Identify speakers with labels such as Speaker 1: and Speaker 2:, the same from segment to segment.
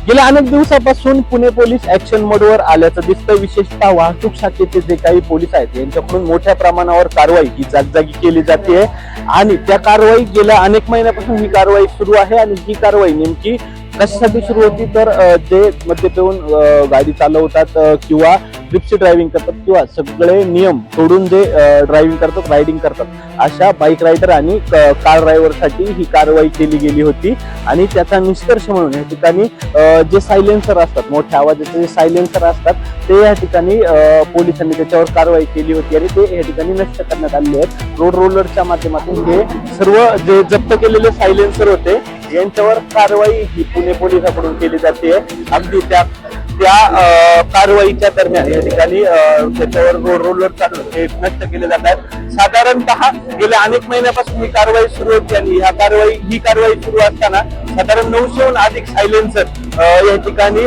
Speaker 1: गेल्या अनेक दिवसापासून पुणे पोलीस ऍक्शन मोडवर आल्याचं दिसतं. विशेषतः वाहतूक शाखेचे जे काही पोलीस आहेत यांच्याकडून मोठ्या प्रमाणावर कारवाई ही जागजागी केली जाते आणि त्या कारवाई गेल्या अनेक महिन्यापासून ही कारवाई सुरू आहे. आणि ही कारवाई नेमकी कशासाठी सुरू होती तर जे मद्य पिऊन गाडी चालवतात किंवा ट्रिपची ड्रायव्हिंग करतात किंवा सगळे नियम तोडून जे ड्रायव्हिंग करतात, रायडिंग करतात, अशा बाईक रायडर आणि कार ड्रायव्हरसाठी ही कारवाई केली गेली होती. आणि त्याचा निष्कर्ष म्हणून या ठिकाणी जे सायलेन्सर असतात, मोठ्या आवाजाचे जे सायलेन्सर असतात, ते या ठिकाणी पोलिसांनी त्याच्यावर कारवाई केली होती आणि ते या ठिकाणी नष्ट करण्यात आले आहेत. रोड रोलरच्या माध्यमातून हे सर्व जे जप्त केलेले सायलेन्सर होते यांच्यावर कारवाई ही पुणे पोलिसांकडून केली जाते. अगदी त्या कारवाईच्या दरम्यान या ठिकाणी त्याच्यावर रोड रोलर चालून हे नष्ट केले जात आहेत. साधारणतः गेल्या अनेक महिन्यापासून ही कारवाई सुरू होती आणि ही कारवाई सुरू असताना साधारण 900हून अधिक सायलेन्सर या ठिकाणी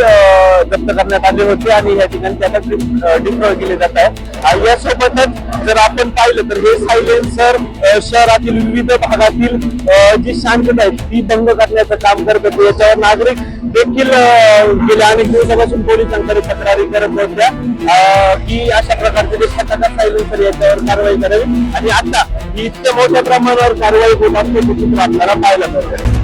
Speaker 1: जप्त करण्यात आले होते आणि या ठिकाणी त्याला डिप्लॉय केले जात आहे. यासोबतच जर आपण पाहिलं तर हे सायलेन्सर शहरातील विविध भागातील जी शांतता आहे ती भंग करण्याचं काम करत होते. याच्यावर नागरिक देखील गेल्या अनेक दिवसापासून पोलिसांकडे तक्रारी करत होत्या की अशा प्रकारचे जे स्वतःचा सायलेन्सर याच्यावर कारवाई करावी. आणि आता इतक्या मोठ्या प्रमाणावर कारवाई होत असते चित्र आपल्याला पाहायला मिळते.